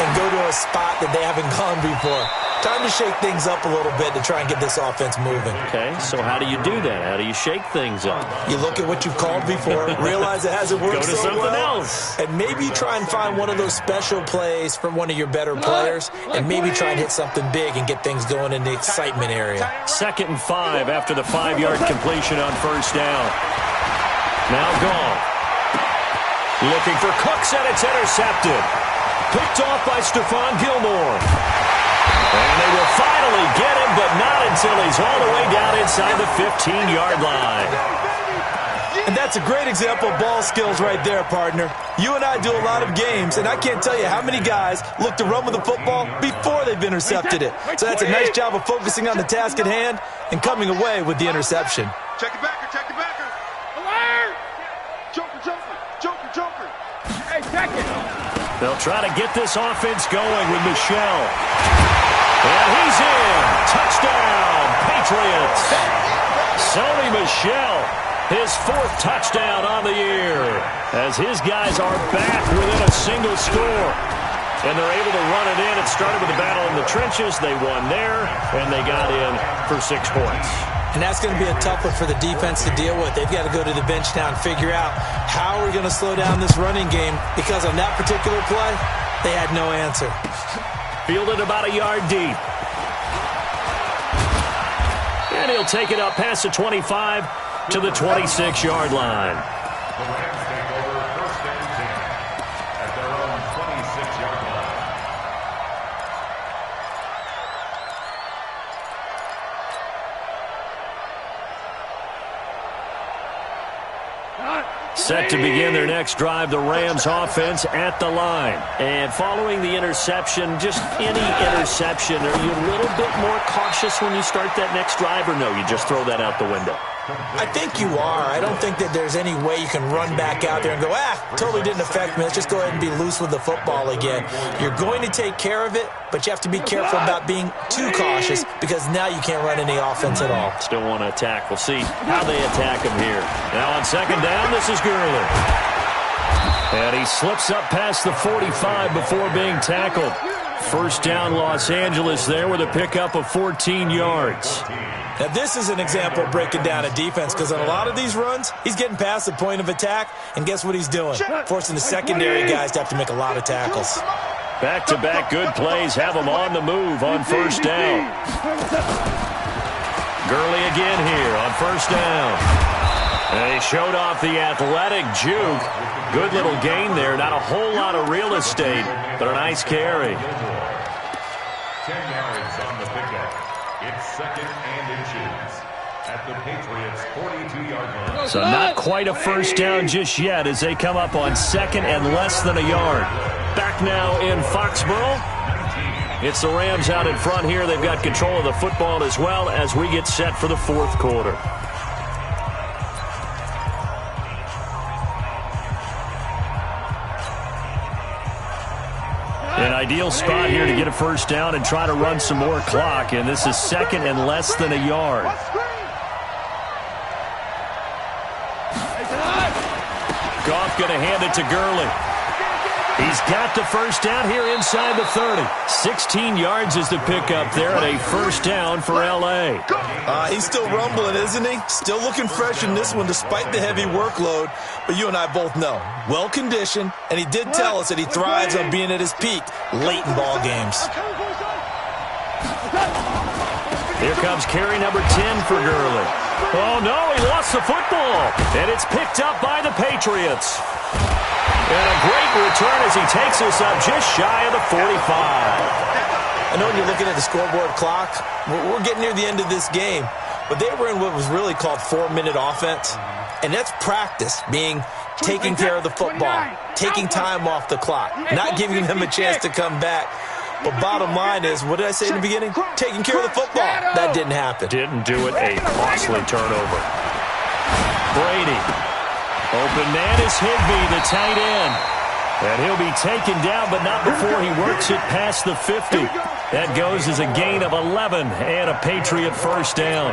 S5: and go to a spot that they haven't gone before. Time to shake things up a little bit to try and get this offense moving.
S2: Okay, so how do you do that? How do you shake things up?
S5: You look at what you've called before, realize it hasn't worked
S2: so well. Go to something else.
S5: And maybe try and find one of those special plays from one of your better players, and maybe try and hit something big and get things going in the excitement area.
S2: 2nd and 5 after the 5-yard completion on 1st down. Now Goff. Looking for Cooks, and it's intercepted. Picked off by Stephon Gilmore. And they will finally get him, but not until he's all the way down inside the 15-yard line.
S5: And that's a great example of ball skills right there, partner. You and I do a lot of games, and I can't tell you how many guys look to run with the football before they've intercepted it. So that's a nice job of focusing on the task at hand and coming away with the interception.
S4: Check the backer, check the backer. Alert! Joker.
S6: Hey, check it.
S2: They'll try to get this offense going with Michel. And he's in. Touchdown, Patriots. Sony Michel, his 4th touchdown on the year, as his guys are back within a single score. And they're able to run it in. It started with a battle in the trenches. They won there, and they got in for 6 points.
S5: And that's going to be a tough one for the defense to deal with. They've got to go to the bench now and figure out how we're going to slow down this running game, because on that particular play, they had no answer.
S2: Fielded about a yard deep. And he'll take it up past the 25 to the 26-yard line.
S3: The Rams take over 1st and 10 at their own 26-yard line.
S2: Set to begin their next drive, the Rams offense at the line. And following the interception, just any interception, are you a little bit more cautious when you start that next drive, or no, you just throw that out the window?
S5: I think you are. I don't think that there's any way you can run back out there and go, totally didn't affect me. Let's just go ahead and be loose with the football again. You're going to take care of it, but you have to be careful about being too cautious, because now you can't run any offense at all.
S2: Still want to attack. We'll see how they attack him here. Now on 2nd down, this is Gurley. And he slips up past the 45 before being tackled. 1st down, Los Angeles there with a pickup of 14 yards.
S5: Now, this is an example of breaking down a defense, because on a lot of these runs, he's getting past the point of attack, and guess what he's doing? Forcing the secondary guys to have to make a lot of tackles.
S2: Back-to-back good plays have them on the move on 1st down. Gurley again here on 1st down. And he showed off the athletic juke. Good little gain there. Not a whole lot of real estate, but a nice carry.
S3: 10 yards on the pickup. It's 2nd and inches at the Patriots' 42-yard line.
S2: So not quite a 1st down just yet as they come up on 2nd and less than a yard. Back now in Foxborough. It's the Rams out in front here. They've got control of the football as well as we get set for the 4th quarter. An ideal spot here to get a 1st down and try to run some more clock, and this is 2nd and less than a yard. Goff going to hand it to Gurley. He's got the 1st down here inside the 30. 16 yards is the pickup there, and a 1st down for L.A.
S5: He's still rumbling, isn't he? Still looking fresh in this one despite the heavy workload. But you and I both know, well-conditioned, and he did tell us that he thrives on being at his peak late in ball games.
S2: Here comes carry number 10 for Gurley. Oh, no, he lost the football. And it's picked up by the Patriots. And a great return as he takes us up just shy of the 45.
S5: I know when you're looking at the scoreboard clock, we're getting near the end of this game. But they were in what was really called 4-minute offense. And that's practice, being taking care of the football, taking time off the clock, not giving them a chance to come back. But bottom line is, what did I say in the beginning? Taking care of the football. That didn't happen.
S2: Didn't do it. A costly turnover. Brady. Open man is Higbee, the tight end. And he'll be taken down, but not before he works it past the 50. That goes as a gain of 11 and a Patriot 1st down.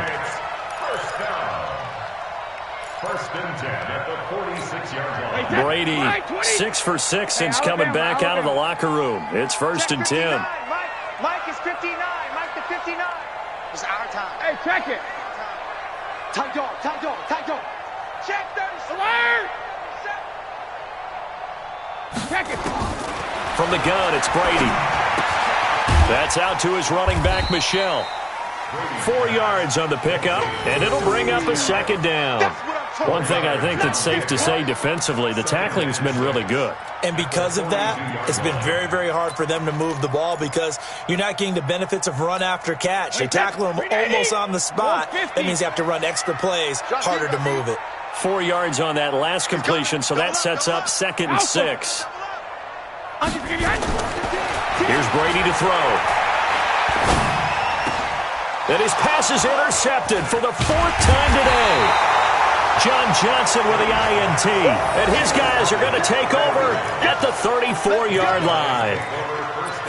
S3: 1st and 10 at the 46-yard line.
S2: Brady, 6 for 6 since coming back out of the locker room. It's 1st and 10.
S4: Mike is 59. Mike the 59. It's our time.
S6: Hey, check it.
S4: Tight dog. Check 30.
S6: Alert! Check it.
S2: From the gun, it's Brady. That's out to his running back, Michel. 4 yards on the pickup, and it'll bring up a 2nd down. One thing I think that's safe to say defensively, the tackling's been really good.
S5: And because of that, it's been very, very hard for them to move the ball, because you're not getting the benefits of run after catch. They tackle them almost on the spot. That means you have to run extra plays, harder to move it.
S2: 4 yards on that last completion, so that sets up 2nd and 6. Here's Brady to throw. And his pass is intercepted for the 4th time today. John Johnson with the INT. And his guys are going to take over at the 34-yard line.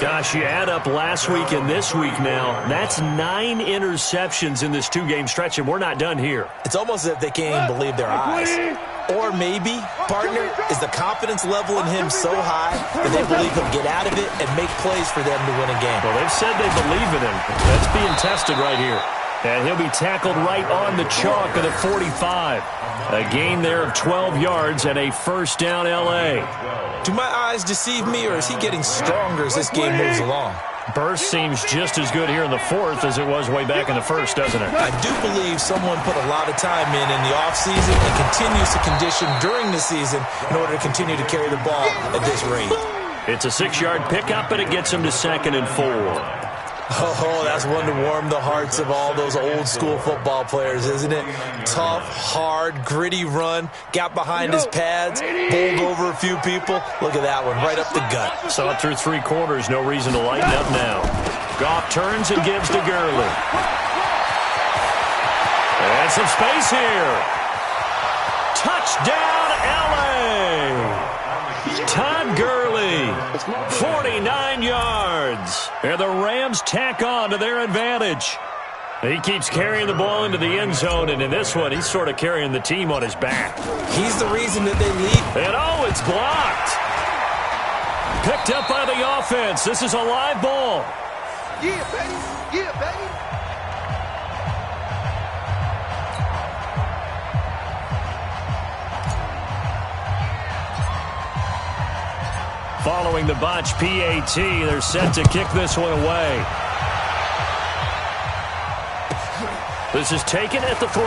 S2: Gosh, you add up last week and this week now. That's 9 interceptions in this 2-game stretch, and we're not done here.
S5: It's almost as if they can't even believe their eyes. Or maybe, partner, is the confidence level in him so high that they believe he'll get out of it and make plays for them to win a game.
S2: Well, they've said they believe in him. That's being tested right here. And he'll be tackled right on the chalk of the 45. A gain there of 12 yards and a first down L.A.
S5: Do my eyes deceive me, or is he getting stronger as this game moves along?
S2: Burst seems just as good here in the fourth as it was way back in the first, doesn't it?
S5: I do believe someone put a lot of time in the offseason and continues to condition during the season in order to continue to carry the ball at this rate.
S2: It's a 6-yard pickup, and it gets him to 2nd and 4.
S5: Oh, that's one to warm the hearts of all those old-school football players, isn't it? Tough, hard, gritty run, got behind his pads, bowled over a few people. Look at that one, right up the gut.
S2: Saw it through 3 quarters, no reason to lighten up now. Goff turns and gives to Gurley. And some space here. Touchdown, L.A. Todd Gurley, 49 yards. And the Rams tack on to their advantage. He keeps carrying the ball into the end zone, and in this one, he's sort of carrying the team on his back.
S5: He's the reason that they lead.
S2: And oh, it's blocked. Picked up by the offense. This is a live ball.
S4: Yeah, baby. Yeah, baby.
S2: Following the botch PAT, they're set to kick this one away. This is taken at the 3.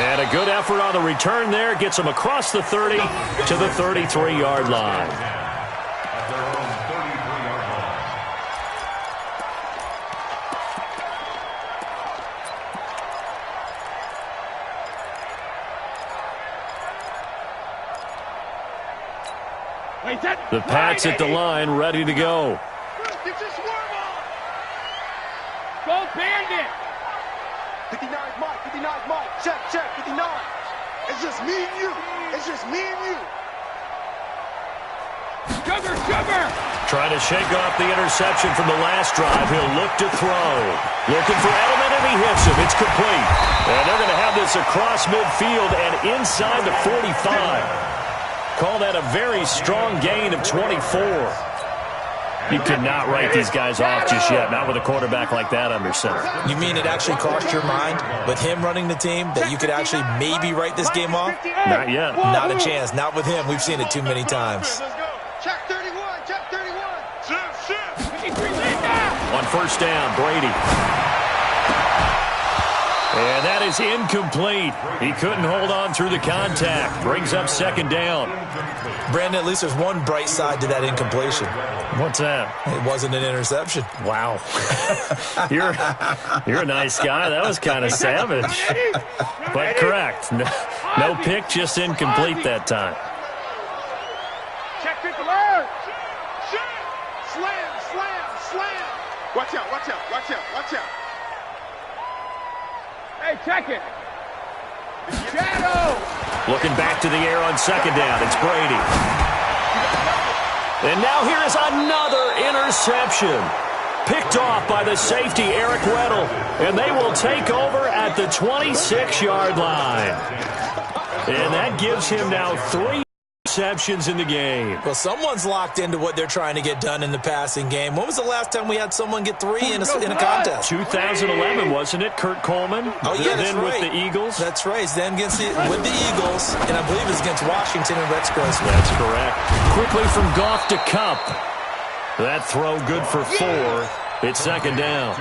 S2: And a good effort on the return there. Gets them across the 30 to the 33-yard line. The Pats at the line, ready to go.
S6: Go Bandit!
S4: 59 Mike, 59 Mike. Check, 59. It's just me and you. It's just me and you.
S6: Sugar!
S2: Trying to shake off the interception from the last drive. He'll look to throw. Looking for Edelman, and he hits him. It's complete. And they're going to have this across midfield and inside the 45. Call that a very strong gain of 24. You could not write these guys off just yet, not with a quarterback like that under center.
S5: You mean it actually crossed your mind with him running the team that you could actually maybe write this game off?
S2: Not yet.
S5: Not a chance. Not with him. We've seen it too many times.
S4: Check 31, check 31.
S2: On first down, Brady. And that is incomplete. He couldn't hold on through the contact. Brings up 2nd down.
S5: Brandon, at least there's one bright side to that incompletion.
S2: What's that?
S5: It wasn't an interception.
S2: Wow. You're a nice guy. That was kind of savage. But correct. No pick, just incomplete that time.
S6: Check 50 large!
S4: Slam. Watch out.
S6: Hey, check it! Shadow!
S2: Looking back to the air on 2nd down. It's Brady. And now here is another interception. Picked off by the safety, Eric Weddle. And they will take over at the 26-yard line. And that gives him now 3 interceptions in the game.
S5: Well, someone's locked into what they're trying to get done in the passing game. When was the last time we had someone get 3 in a contest?
S2: 2011, wasn't it? Kurt Coleman.
S5: Oh, yeah, that's
S2: then
S5: right.
S2: with the Eagles.
S5: That's right. It's then with the Eagles, and I believe it's against Washington and Rex Grossman.
S2: That's correct. Quickly from Goff to Cup. That throw good for 4. It's 2nd down.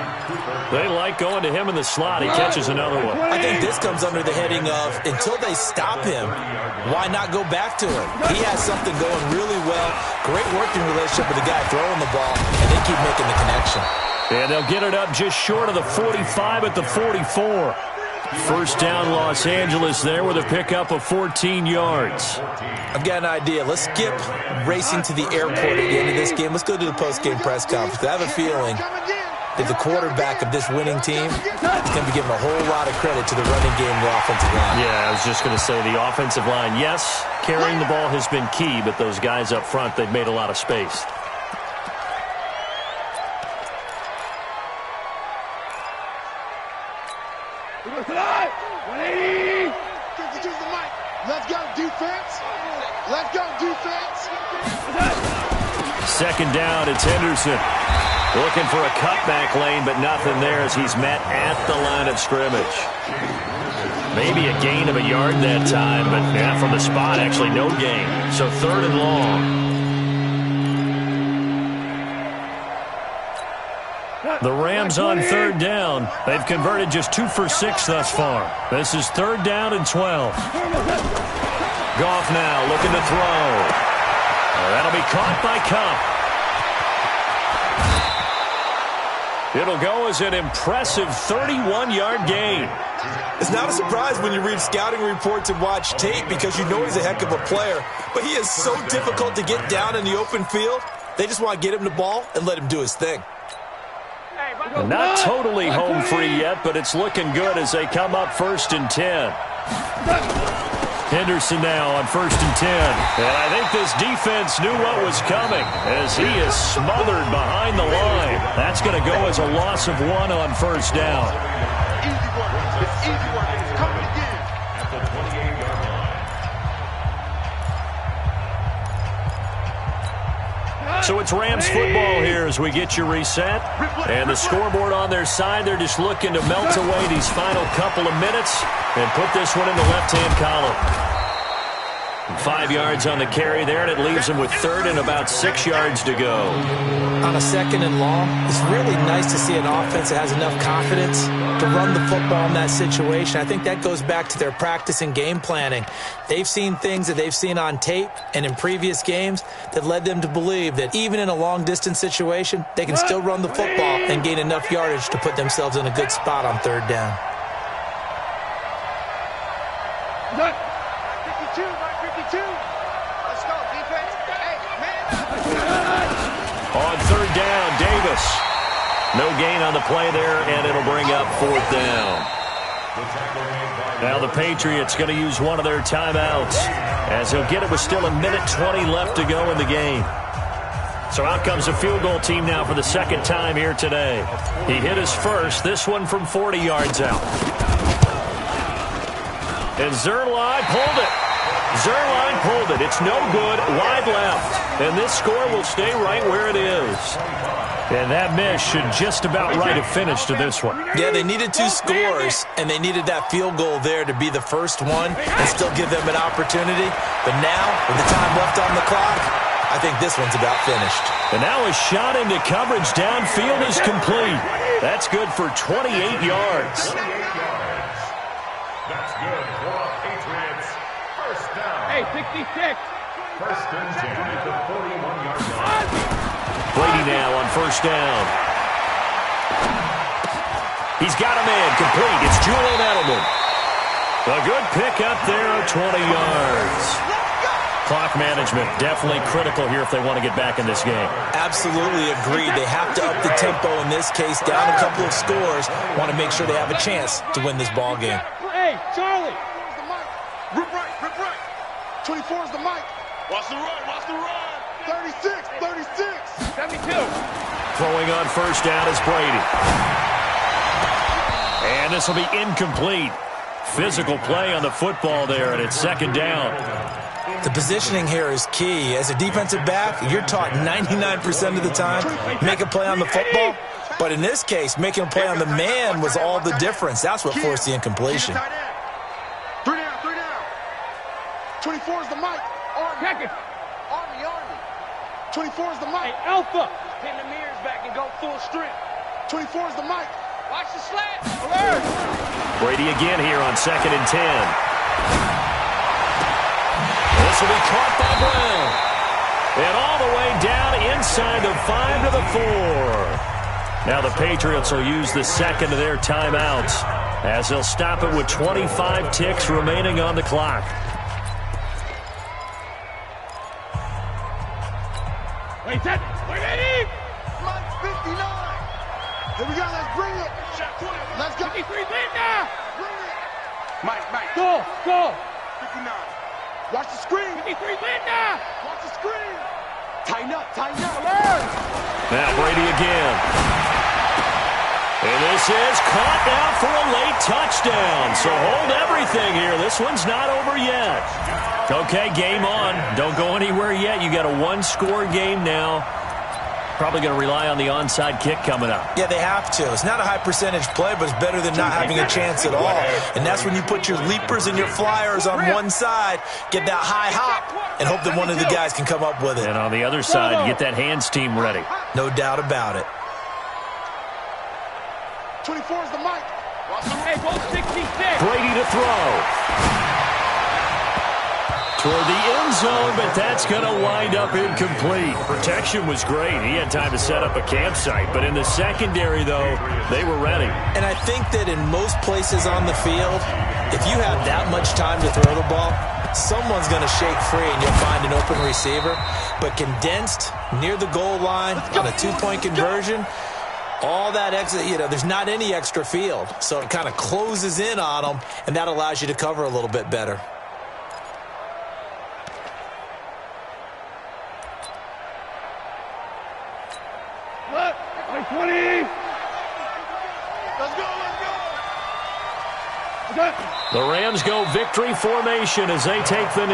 S2: They like going to him in the slot. He catches another one.
S5: I think this comes under the heading of, until they stop him, why not go back to him? He has something going really well. Great working relationship with the guy throwing the ball, and they keep making the connection.
S2: And they'll get it up just short of the 45 at the 44. First down, Los Angeles there with a pickup of 14 yards.
S5: I've got an idea. Let's skip racing to the airport at the end of this game. Let's go to the post-game press conference. I have a feeling if the quarterback of this winning team is going to be given a whole lot of credit to the running game and the offensive line.
S2: Yeah, I was just going to say the offensive line, yes, carrying the ball has been key, but those guys up front, they've made a lot of space.
S6: Tonight, 180.
S4: 52's the mic. Let's go, defense. Let's go, defense.
S2: Second down, it's Henderson. Looking for a cutback lane, but nothing there as he's met at the line of scrimmage. Maybe a gain of a yard that time, but from the spot, actually no gain. So third and long. The Rams on third down. They've converted just 2 for 6 thus far. This is third down and 12. Goff now looking to throw. That'll be caught by Kupp. It'll go as an impressive 31-yard gain.
S5: It's not a surprise when you read scouting reports and watch tape because you know he's a heck of a player. But he is so difficult to get down in the open field. They just want to get him the ball and let him do his thing.
S2: Not totally home free yet, but it's looking good as they come up 1st and 10. Henderson now on 1st and 10. And I think this defense knew what was coming as he is smothered behind the line. That's going to go as a loss of 1 on 1st down.
S4: Easy work. It's easy work. It's coming again.
S3: At the 28-yard line.
S2: So it's Rams football here as we get you reset. And the scoreboard on their side, they're just looking to melt away these final couple of minutes and put this one in the left-hand column. 5 yards on the carry there, and it leaves them with third and about 6 yards to go.
S5: On a second and long, it's really nice to see an offense that has enough confidence to run the football in that situation. I think that goes back to their practice and game planning. They've seen things that they've seen on tape and in previous games that led them to believe that even in a long-distance situation, they can still run the football and gain enough yardage to put themselves in a good spot on third down.
S4: 52, Mark 52. Let's go, defense. Hey, man.
S2: On third down, Davis. No gain on the play there, and it'll bring up 4th down. Now the Patriots going to use one of their timeouts as he'll get it with still 1:20 left to go in the game. So out comes the field goal team now for the second time here today. He hit his first, this one from 40 yards out. And Zerline pulled it. Zerline pulled it. It's no good. Wide left. And this score will stay right where it is. And that miss should just about right have finished to this one.
S5: Yeah, they needed 2 scores, and they needed that field goal there to be the first one and still give them an opportunity. But now, with the time left on the clock, I think this one's about finished.
S2: And now a shot into coverage downfield is complete. That's good for 28 yards.
S3: That's good for the Patriots. First down.
S6: Hey, 66.
S3: First and 10 at the 41-yard line.
S2: Brady now on first down. He's got him in, complete. It's Julian Edelman. A good pick up there of 20 yards. Clock management definitely critical here if they want to get back in this game.
S5: Absolutely agreed. They have to up the tempo in this case, down a couple of scores. Want to make sure they have a chance to win this ball game.
S6: Hey, Charlie.
S4: Rip right, rip right. 24 is the mic. Watch the run, watch the run. 36, 36.
S6: 72.
S2: Throwing on first down is Brady. And this will be incomplete. Physical play on the football there, and it's second down.
S5: The positioning here is key. As a defensive back, you're taught 99% of the time, make a play on the football. But in this case, making a play on the man was all the difference. That's what forced the incompletion.
S4: 3 down, 3 down. 24 is the mic.
S6: Check it.
S4: Army. 24 is the mic.
S6: Hey, Alpha.
S4: Pin the mirrors back and go full strength. 24 is the mic. Watch the slant.
S6: Alert.
S2: Brady again here on second and 10. This will be caught by Brown. And all the way down inside the 5 to the 4. Now the Patriots will use the second of their timeouts as they'll stop it with 25 ticks remaining on the clock.
S6: Wait, set. 180.
S4: Mike 59. Here we go, let's bring it. Let's go.
S6: 53, Linda.
S4: Bring it.
S6: Mike. Go.
S4: 59. Watch the screen.
S6: 53, Linda.
S4: Watch the screen.
S6: Tighten up.
S2: Now Brady again. And this is caught now for a late touchdown. So hold everything here. This one's not over yet. Okay, game on. Don't go anywhere yet. You got a one-score game now. Probably going to rely on the onside kick coming up.
S5: Yeah, they have to. It's not a high percentage play, but it's better than not having a chance at all. And that's when you put your leapers and your flyers on one side, get that high hop, and hope that one of the guys can come up with it.
S2: And on the other side, get that hands team ready.
S5: No doubt about it.
S4: 24 is the mic.
S6: Hey, go 66.
S2: Brady to throw. Toward the end zone, but that's going to wind up incomplete. Protection was great. He had time to set up a campsite. But in the secondary, though, they were ready.
S5: And I think that in most places on the field, if you have that much time to throw the ball, someone's going to shake free and you'll find an open receiver. But condensed near the goal line on a two-point conversion, all that extra, there's not any extra field. So it kind of closes in on them, and that allows you to cover a little bit better.
S6: Look, 20.
S4: Let's go.
S2: The Rams go victory formation as they take the knee.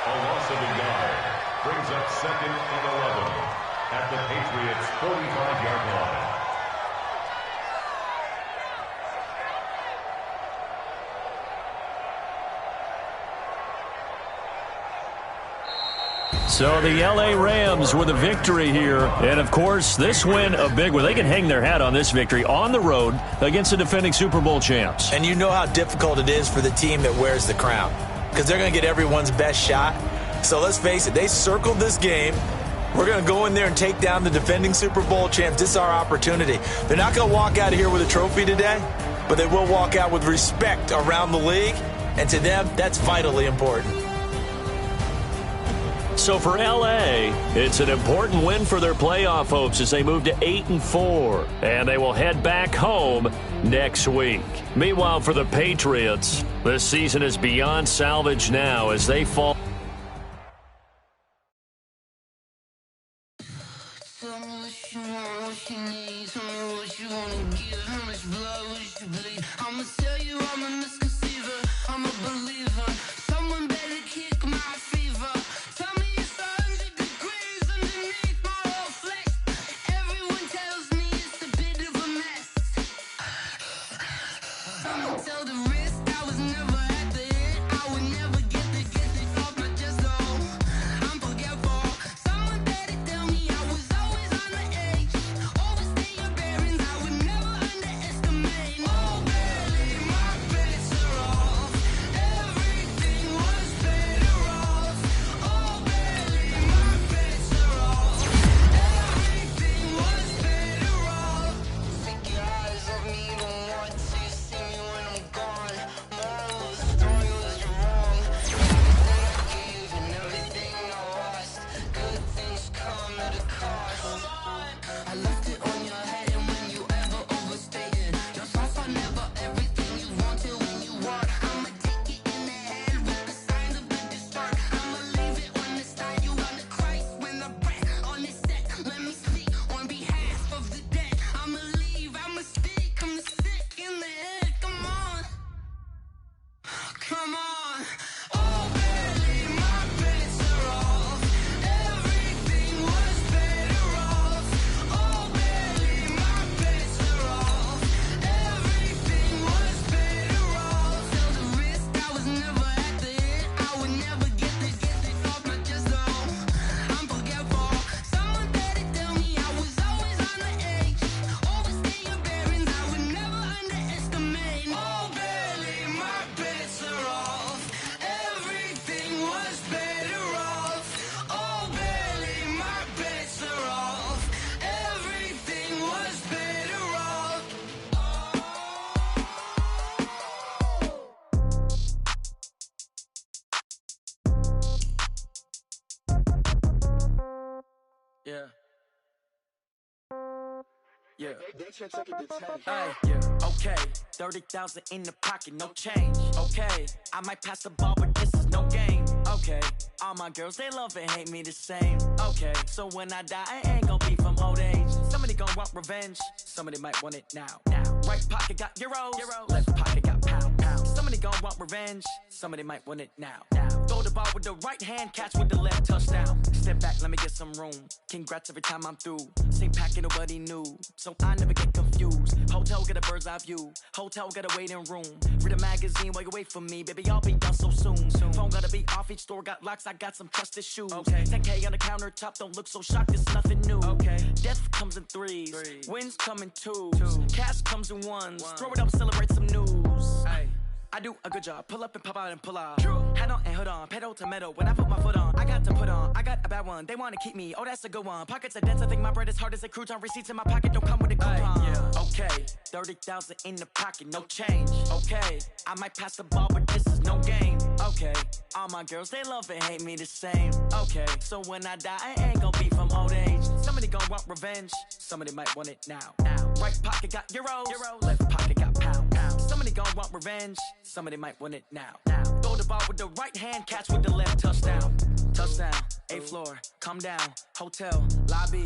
S3: A loss of a yard brings up 2nd and 11 at the Patriots' 45-yard line.
S2: So the L.A. Rams with a victory here. And, of course, this win a big one. They can hang their hat on this victory on the road against the defending Super Bowl champs.
S5: And you know how difficult it is for the team that wears the crown, because they're going to get everyone's best shot. So let's face it, they circled this game. We're going to go in there and take down the defending Super Bowl champs. This is our opportunity. They're not going to walk out of here with a trophy today, but they will walk out with respect around the league. And to them, that's vitally important.
S2: So for L.A., it's an important win for their playoff hopes as they move to 8-4, and they will head back home next week. Meanwhile, for the Patriots, this season is beyond salvage now as they fall.
S5: Yeah.
S7: Yeah. Hey, yeah. Okay, 30,000 in the pocket, no change. Okay, I might pass the ball, but this is no game. Okay, all my girls, they love and hate me the same. Okay, so when I die, I ain't gonna be from old age. Somebody gon' want revenge, somebody might want it now. Right pocket got euros, left pocket got pound. Somebody gon' want revenge, somebody might want it now. Throw the ball with the right hand, catch with the left, touchdown. Step back, let me get some room. Congrats every time I'm through. Same packet, nobody knew, so I never get confused. Hotel get a bird's eye view, hotel get a waiting room. Read a magazine while you wait for me, baby, I'll be done so soon. Phone gotta be off, each store got locks, I got some trusted shoes. 10K on the countertop, don't look so shocked, it's nothing new. Death comes in threes, wins come in twos, cash comes in ones. Throw it up, celebrate some news. I do a good job, pull up and pop out and pull out. Head on and hood on, pedal to metal. When I put my foot on, I got to put on. I got a bad one, they wanna keep me, oh that's a good one. Pockets are dense, I think my bread is hard as a crouton. Receipts in my pocket don't come with a coupon. Okay, 30,000 in the pocket, no change. Okay, I might pass the ball, but this is no game. Okay, all my girls, they love and hate me the same. Okay, so when I die, I ain't gonna be from old age. Somebody gon' want revenge, somebody might want it now. Right pocket got euros, left pocket got pound. Somebody gon' want revenge, somebody might want it now. Throw the ball with the right hand, catch with the left, touchdown. Touchdown, 8th floor, come down, hotel, lobby.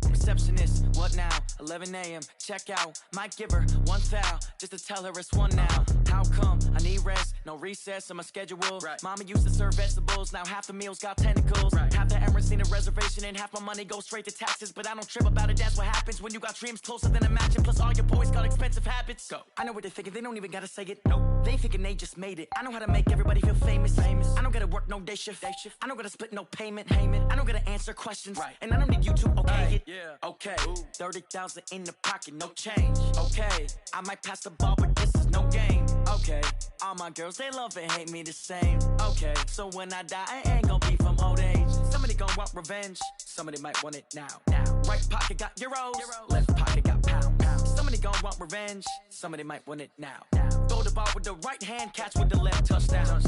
S7: Receptionist, what now? 11 a.m., check out. Might give her one foul, just to tell her it's one now. How come? I need rest, no recess in my schedule. Mama used to serve vegetables, now half the meals got tentacles. Half the errands need a reservation and half my money goes straight to taxes. But I don't trip about it, that's what happens when you got dreams closer than a match. And plus all your boys got expensive habits. I know what they're thinking, they don't even gotta say it. Nope, they thinking they just made it. I know how to make everybody feel famous. I don't gotta work no day shift. I don't gotta split no payment. I don't gotta answer questions. And I don't need you to okay it. Okay, 30,000 in the pocket, no change. Okay, I might pass the ball, but this is no game. Okay, all my girls, they love and hate me the same. Okay, so when I die, I ain't gonna be from old age. Somebody gon' want revenge, somebody might want it now. Right pocket got euros, left pocket got pound. Somebody gon' want revenge, somebody might want it now. Throw the ball with the right hand, catch with the left, touchdown.